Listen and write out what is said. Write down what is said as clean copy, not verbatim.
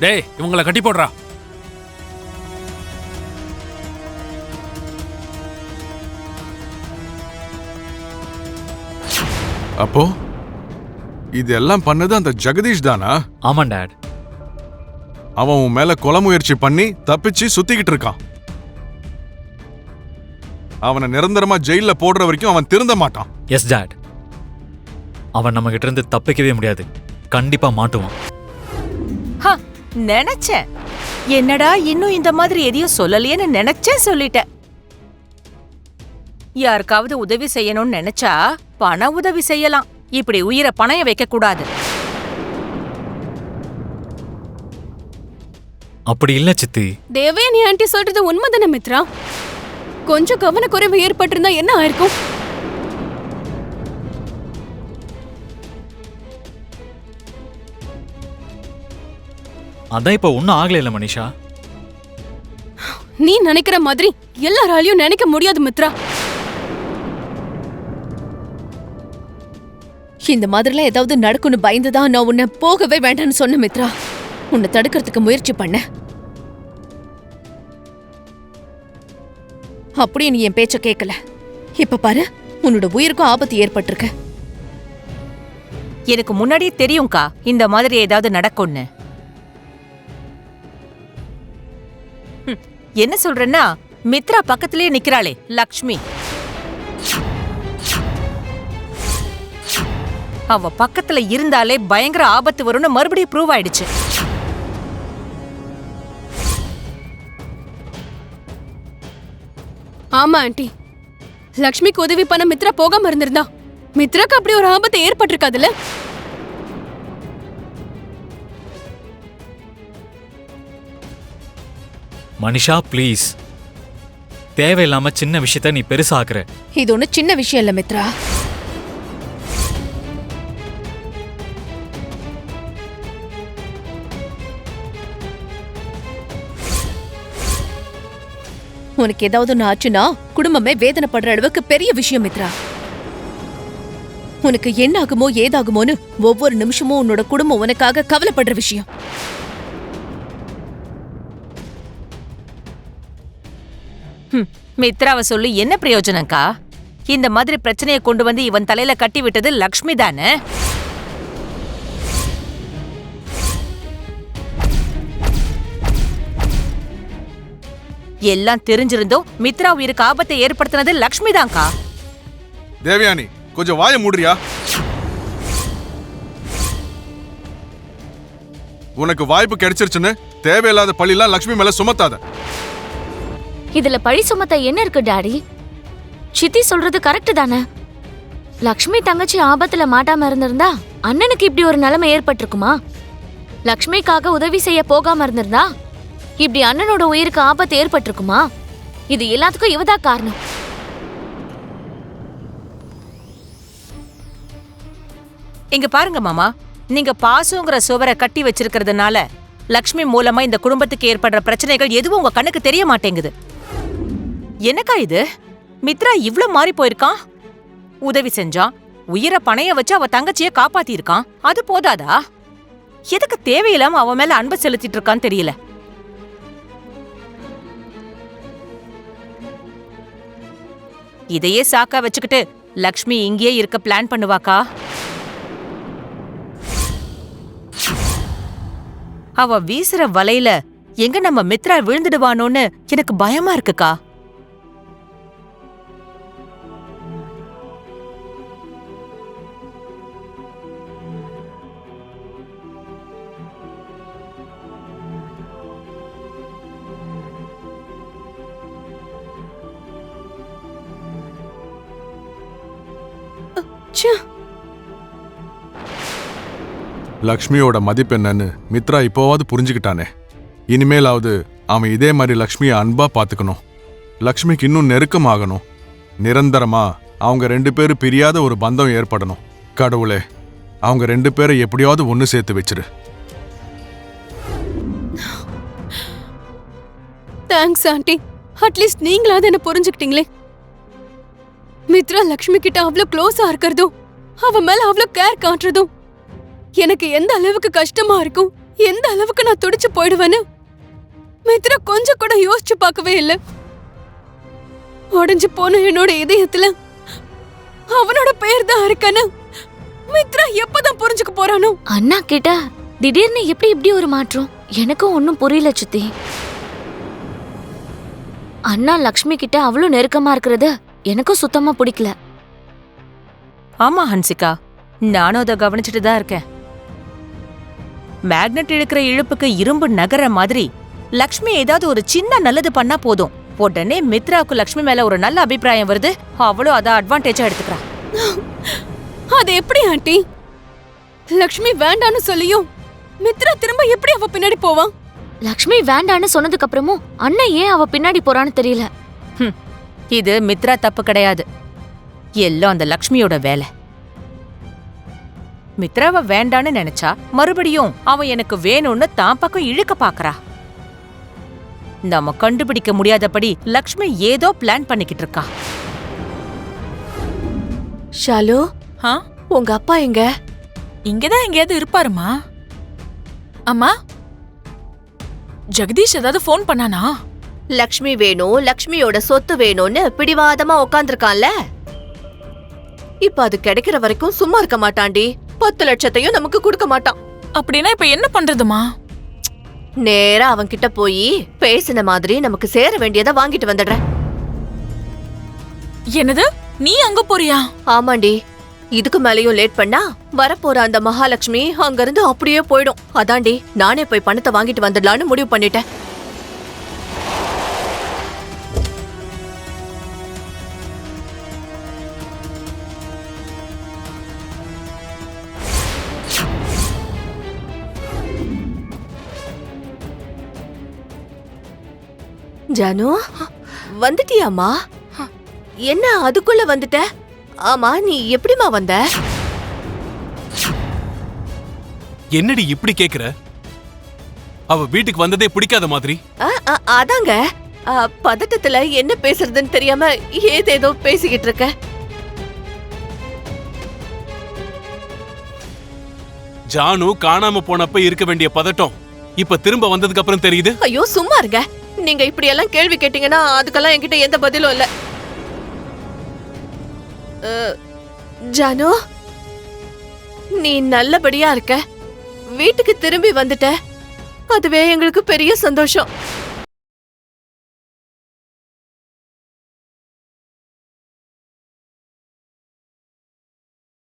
டேய் இவங்களை கட்டி போடுறா. அப்போ இதெல்லாம் பண்ணது அந்த ஜெகதீஷ் தானா? ஆமா டாட். அவன் உன் மேல கொலை முயற்சி பண்ணி தப்பிச்சு சுத்திக்கிட்டு இருக்கான். அவனை நிரந்தரமா ஜெயில போடுற வரைக்கும் அவன் திருந்த மாட்டான். எஸ் டாட். அவன் நம்ம கிட்ட இருந்து தப்பிக்கவே முடியாது. கண்டிப்பா மாட்டுவான். நினைச்சேன். என்னடா இன்னும் இந்த மாதிரி எதையும் சொல்லலையேன்னு நினைச்சேன், சொல்லிட்டேன். யாருக்காவது உதவி செய்யணும்னு நினைச்சா பண உதவி செய்யலாம். இப்படி உயிரை பணைய வைக்க கூடாது. அப்படி இல்ல சித்தி. தேவயானி ஆண்டி சொல்றது உண்மைதானே மித்ரா? கொஞ்சம் கவனக்குறைவு ஏற்பட்டிருந்தா என்ன ஆயிருக்கும்? அதான் இப்ப ஒன்னும் ஆகல இல்ல மனிஷா. நீ நினைக்கிற மாதிரி எல்லாராலையும் நினைக்க முடியாது மித்ரா. இந்த மாதிரிலாம் ஏதாவது நடக்கும்னு பயந்துதான் நான் உன்னை போகவே வேண்டாம்னு சொன்ன மித்ரா. உன்னை தடுக்கிறதுக்கு முயற்சி பண்ண. அப்படியே நீ என் பேச்ச கேட்கல. இப்ப பாரு, உன்னோட உயிருக்கும் ஆபத்து ஏற்பட்டிருக்கு. எனக்கு முன்னாடியே தெரியும்க்கா இந்த மாதிரி ஏதாவது நடக்கும்னு. என்ன சொல்றேன்னா, மித்ரா பக்கத்திலேயே நிக்கிறாளே லக்ஷ்மி, அவ பக்கத்துல இருந்தாலே பயங்கர ஆபத்து வரும்னு மறுபடியும் ப்ரூவ் ஆயிடுச்சு. ஆமா ஆண்டி, லக்ஷ்மிக்கு உதவி பண்ண மித்ரா போகாம இருந்திருந்தா மித்ராக்கு அப்படி ஒரு ஆபத்து ஏற்பட்டிருக்காதுல்ல? மனிஷா ப்ளீஸ், தேவையில்லாம சின்ன விஷயத்த நீ பெருசாக்குற. இது ஒண்ணு சின்ன விஷயம் இல்ல மித்ரா. உனக்கு ஏதாவது ஒண்ணு ஆச்சுன்னா குடும்பமே வேதனைப்படுற அளவுக்கு பெரிய விஷயம் மித்ரா. உனக்கு என்ன ஆகுமோ ஏதாகுமோன்னு ஒவ்வொரு நிமிஷமும் உன்னோட குடும்பம் உனக்காக கவலைப்படுற விஷயம். மித்ராவை சொல்லி என்ன பிரயோஜனம்க்கா? இந்த மாதிரி பிரச்சனையை கொண்டு வந்து இவன் தலையில கட்டி விட்டது லக்ஷ்மி தானே. எல்லாம் தெரிஞ்சிருந்தோம் மித்ரா உயிருக்கு ஆபத்தை ஏற்படுத்தினது லக்ஷ்மி தான்க்கா. தேவயானி கொஞ்சம் வாய மூடுறியா? உனக்கு வாய்ப்பு கிடைச்சிருச்சுன்னு தேவையில்லாத பழிலாம் லக்ஷ்மி மேல சுமத்தாத. இதுல பழி சுமத்த என்ன இருக்கு டாடி? சித்தி சொல்றது கரெக்ட் தானே? லக்ஷ்மி தங்கச்சி ஆபத்துல மாட்டாம இருந்திருந்தா அண்ணனுக்கு இப்படி ஒரு நிலைமை ஏற்பட்டிருக்குமா? லக்ஷ்மிக்காக உதவி செய்ய போகாம இருந்திருந்தா இப்படி அண்ணனோட உயிருக்கு ஆபத்து ஏற்பட்டிருக்குமா? இது எல்லாத்துக்கும் இவதான் காரணம். இங்க பாருங்க மாமா, நீங்க பாசங்கிற சுவரை கட்டி வச்சிருக்கிறதுனால லக்ஷ்மி மூலமா இந்த குடும்பத்துக்கு ஏற்படுற பிரச்சனைகள் எதுவும் உங்க கண்ணுக்கு தெரிய மாட்டேங்குது. என்னக்கா இது? மித்ரா இவ்ளோ மாறி போயிருக்கான். உதவி செஞ்சான், உயிரை பணைய வச்சு அவ தங்கச்சிய காப்பாத்தி இருக்கான். அது போதாதா? எதுக்கு தேவையில்லாம அவன் மேல அன்பு செலுத்திட்டு இருக்கான்னு தெரியல. இதையே சாக்கா வச்சுக்கிட்டு லக்ஷ்மி இங்கேயே இருக்க பிளான் பண்ணுவாக்கா? அவ வீசுற வலையில எங்க நம்ம மித்ரா விழுந்துடுவானோன்னு எனக்கு பயமா இருக்குக்கா. லக்ஷ்மியோட மதிப்பு என்னன்னு மித்ரா இப்போவாது புரிஞ்சுக்கிட்டானே. இனிமேலாவது அவன் இதே மாதிரி லக்ஷ்மியை அன்பா பாத்துக்கணும். லக்ஷ்மிக்கு இன்னும் நெருக்கமாகணும். நிரந்தரமா அவங்க 2 பேரும் பிரியாத ஒரு பந்தம் ஏற்படணும். கடவுளே, அவங்க 2 பேரை எப்படியாவது ஒன்னு சேர்த்து வச்சிரு. தேங்க்ஸ் ஆண்டி, அட்லீஸ்ட் நீங்களாவது என்ன புரிஞ்சுக்கிட்டீங்களே. மித்ரா லக்ஷ்மி கிட்ட அவ்வளவு க்ளோஸா இருக்கிறதும் அவ மேல அவ்வளவு கேர் காட்டுறதும் எனக்கு எந்த அளவுக்கு கஷ்டமா இருக்கும் எந்த அளவுக்கு நான் துடிச்சு போயிடுவேன்னு மித்ரா கொஞ்சம் கூட யோசிச்சு பார்க்கவே இல்லை. உடைஞ்சு போன என்னோட இதயத்துல அவனோட பெயர் தான் இருக்கன்னு மித்ரா எப்பதான் புரிஞ்சுக்க போறானோ? அண்ணா கிட்ட திடீர்னு எப்படி இப்படி ஒரு மாற்றம்? எனக்கும் ஒன்னும் புரியல சித்தி. அண்ணா லக்ஷ்மி கிட்ட அவ்வளவு நெருக்கமா இருக்கிறது எனக்கும் சுத்தமா பிடிக்கல. ஆமா ஹன்சிகா, நானும் அதை கவனிச்சுட்டு தான் இருக்கேன். மேக்னெட் இழுக்கிற இழுப்புக்கு இரும்பு நகர மாதிரி லக்ஷ்மி ஏதாவது ஒரு சின்ன நல்லது பண்ணா போதும், உடனே மித்ராவுக்கு லக்ஷ்மி மேல ஒரு நல்ல அபிப்பிராயம் வருது. அவளும் அதை அட்வான்டேஜா எடுத்துக்கிறா. அது எப்படி ஆண்டி? லக்ஷ்மி வேண்டான்னு சொல்லியும் மித்ரா திரும்ப எப்படி அவ பின்னாடி போவான்? லக்ஷ்மி வேண்டான்னு சொன்னதுக்கு அப்புறமும் அண்ணன் ஏன் அவ பின்னாடி போறான்னு தெரியல. இது மித்ரா தப்பு கிடையாது, எல்லாம் அந்த லக்ஷ்மியோட வேலை. மித்ராவை வேண்டான்னு நினைச்சா மறுபடியும் அவன் எனக்கு வேணும்னு தான் பக்கம் இழுக்க பாக்குறா. நம்ம கண்டுபிடிக்க முடியாதபடி லக்ஷ்மி ஏதோ பிளான் பண்ணிக்கிட்டு இருக்கா. ஷாலு, ஆ, உங்க அப்பா எங்க? இங்கதான் எங்கேயாவது இருப்பாருமா. அம்மா, ஜெகதீஷ் ஏதாவது ஃபோன் பண்ணானா? லக்ஷ்மி வேணும், லக்ஷ்மியோட சொத்து வேணும்னு பிடிவாதமா உட்கார்ந்திருக்கான்ல. இப்ப அது கிடைக்கிற வரைக்கும் சும்மா இருக்க மாட்டான்டி. 10 லட்சத்தையும் நமக்கு கொடுக்க மாட்டான். அப்படின்னா இப்ப என்ன பண்றதுமா? நேரா அவன் கிட்ட போய் பேசின மாதிரி நமக்கு சேர வேண்டியதை வாங்கிட்டு வந்துடுறேன். என்னது, நீ அங்க போறியா? ஆமாண்டி, இதுக்கு மேலயும் லேட் பண்ணா வரப்போற அந்த மகாலட்சுமி அங்கிருந்து அப்படியே போயிடும். அதாண்டி நானே போய் பணத்தை வாங்கிட்டு வந்துடலான்னு முடிவு பண்ணிட்டேன். ஜானு, வந்துட்டியாமா? என்ன அதுக்குள்ள வந்துட்ட? ஆமா, நீ எப்படிமா வந்த? என்னடி இப்படி கேக்குற? அவ வீட்டுக்கு வந்ததே பிடிக்காத மாதிரி. அதாங்க, பதட்டத்துல என்ன பேசுறதுன்னு தெரியாம ஏதேதோ பேசிக்கிட்டு இருக்க. ஜானு காணாம போனப்ப இருக்க வேண்டிய பதட்டம் இப்ப திரும்ப வந்ததுக்கு அப்புறம் தெரியுது. ஐயோ சும்மா இருங்க, நீங்க இப்படி எல்லாம் கேள்வி கேட்டீங்கன்னா அதுக்கெல்லாம் என்கிட்ட எந்த பதிலும் இல்ல. ஜானு, நீ நல்லபடியா இருக்க, வீட்டுக்கு திரும்பி வந்துட்ட, அதுவே எங்களுக்கு பெரிய சந்தோஷம்.